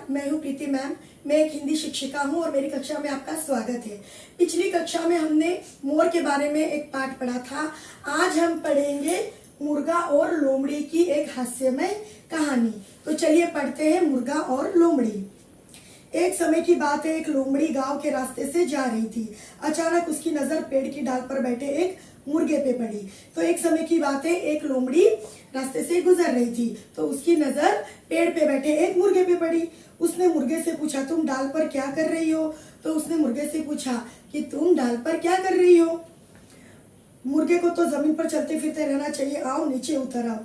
मैं हूँ प्रीति मैम। मैं एक हिंदी शिक्षिका हूँ और मेरी कक्षा में आपका स्वागत है। पिछली कक्षा में हमने मोर के बारे में एक पाठ पढ़ा था। आज हम पढ़ेंगे मुर्गा और लोमड़ी की एक हास्यमय कहानी। तो चलिए पढ़ते हैं मुर्गा और लोमड़ी। एक समय की बात है, एक लोमड़ी गांव के रास्ते से जा रही थी। अचानक उसकी नजर पेड़ की डाल पर बैठे एक मुर्गे पे पड़ी। तो एक समय की बात है, एक लोमड़ी रास्ते से गुजर रही थी तो उसकी नजर पेड़ पे बैठे एक मुर्गे पे पड़ी। उसने मुर्गे से पूछा, तुम डाल पर क्या कर रही हो? तो उसने मुर्गे से पूछा कि तुम डाल पर क्या कर रही हो? मुर्गे को तो जमीन पर चलते फिरते रहना चाहिए, आओ नीचे उतर आओ।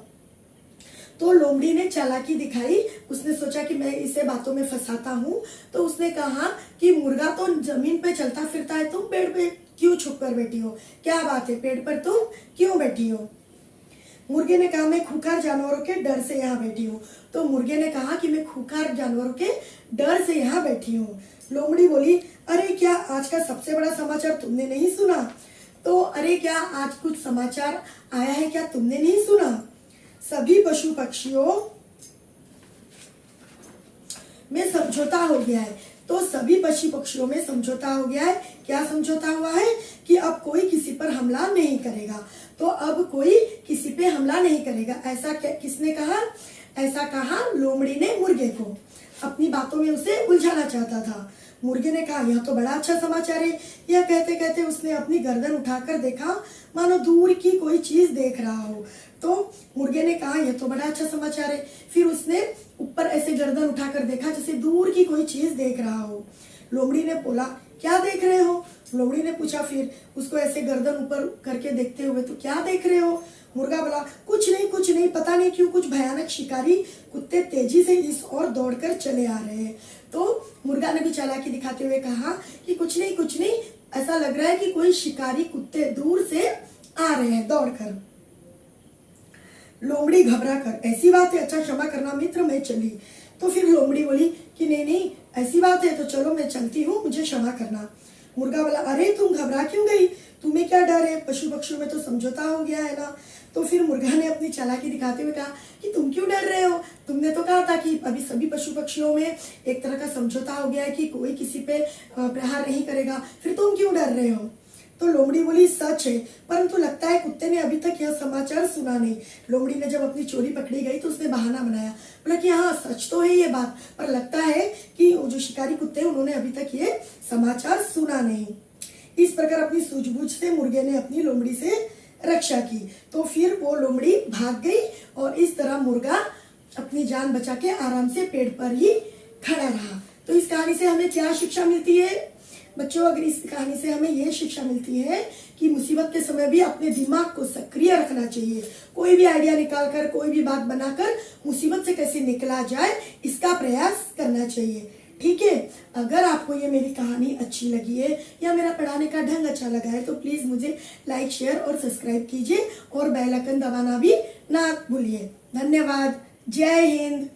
तो लोमड़ी ने चालाकी दिखाई। उसने सोचा कि मैं इसे बातों में फंसाता हूँ। तो उसने कहा कि मुर्गा तो जमीन पे चलता फिरता है, तुम पेड़ पे क्यों छुप कर बैठी हो? क्या बात है, पेड़ पर तुम क्यों बैठी हो? मुर्गे ने कहा, मैं खूंखार जानवरों के डर से यहाँ बैठी हूँ। तो मुर्गे ने कहा कि मैं खूंखार जानवरों के डर से यहाँ बैठी हूँ। लोमड़ी बोली, अरे क्या आज का सबसे बड़ा समाचार तुमने नहीं सुना? तो अरे क्या आज कुछ समाचार आया है, क्या तुमने नहीं सुना? सभी पशु पक्षियों में समझौता हो गया है। तो सभी पशु पक्षियों में समझौता हो गया है। क्या समझौता हुआ है? कि अब कोई किसी पर हमला नहीं करेगा। तो अब कोई किसी पे हमला नहीं करेगा। ऐसा किसने कहा? ऐसा कहा लोमड़ी ने मुर्गे को। अपनी बातों में उसे उलझाना चाहता था। मुर्गे ने कहा, यह तो बड़ा अच्छा समाचार है। यह कहते कहते उसने अपनी गर्दन उठाकर देखा, मानो दूर की कोई चीज देख रहा हो। तो मुर्गे ने कहा, यह तो बड़ा अच्छा समाचार है। फिर उसने ऊपर ऐसे गर्दन उठाकर देखा जैसे दूर की कोई चीज देख रहा हो। लोमड़ी ने बोला, क्या देख रहे हो? लोमड़ी ने पूछा फिर उसको ऐसे गर्दन ऊपर करके देखते हुए, तो क्या देख रहे हो? मुर्गा बोला, कुछ नहीं, पता नहीं क्यों कुछ भयानक शिकारी कुत्ते तेजी से इस ओर दौड़कर चले आ रहे हैं। तो मुर्गा ने भी चालाकी दिखाते हुए कहा कि कुछ नहीं, ऐसा लग रहा है कि कोई शिकारी कुत्ते दूर से आ रहे हैं दौड़कर। लोमड़ी घबरा कर, ऐसी बात है, अच्छा क्षमा करना मित्र, मैं चली। तो फिर लोमड़ी बोली कि नहीं, ऐसी बात है तो चलो मैं चलती हूँ, मुझे क्षमा करना। मुर्गा बोला, अरे तुम घबरा क्यों गई? तुम्हें क्या डर है? पशु पक्षियों में तो समझौता हो गया है ना। तो फिर मुर्गा ने अपनी चालाकी दिखाते हुए कहा कि तुम क्यों डर रहे हो? तुमने तो कहा था कि अभी सभी पशु पक्षियों में एक तरह का समझौता हो गया है कि कोई किसी पे प्रहार नहीं करेगा, फिर तुम क्यों डर रहे हो? तो लोमड़ी बोली, सच है, परंतु लगता है कुत्ते ने अभी तक यह समाचार सुना नहीं। लोमड़ी ने जब अपनी चोरी पकड़ी गई तो उसने बहाना बनाया, बोला कि हाँ सच तो है ये बात, पर लगता है कि जो शिकारी कुत्ते हैं उन्होंने अभी तक ये समाचार सुना नहीं। इस प्रकार अपनी सूझबूझ से मुर्गे ने अपनी लोमड़ी से रक्षा की। तो फिर वो लोमड़ी भाग गई और इस तरह मुर्गा अपनी जान बचा के आराम से पेड़ पर ही खड़ा रहा। तो इस कहानी से हमें क्या शिक्षा मिलती है बच्चों? अगर इस कहानी से हमें यह शिक्षा मिलती है कि मुसीबत के समय भी अपने दिमाग को सक्रिय रखना चाहिए। कोई भी आइडिया निकालकर, कोई भी बात बनाकर मुसीबत से कैसे निकला जाए, इसका प्रयास करना चाहिए। ठीक है, अगर आपको ये मेरी कहानी अच्छी लगी है या मेरा पढ़ाने का ढंग अच्छा लगा है तो प्लीज मुझे लाइक, शेयर और सब्सक्राइब कीजिए और बेल आइकन दबाना भी ना भूलिए। धन्यवाद। जय हिंद।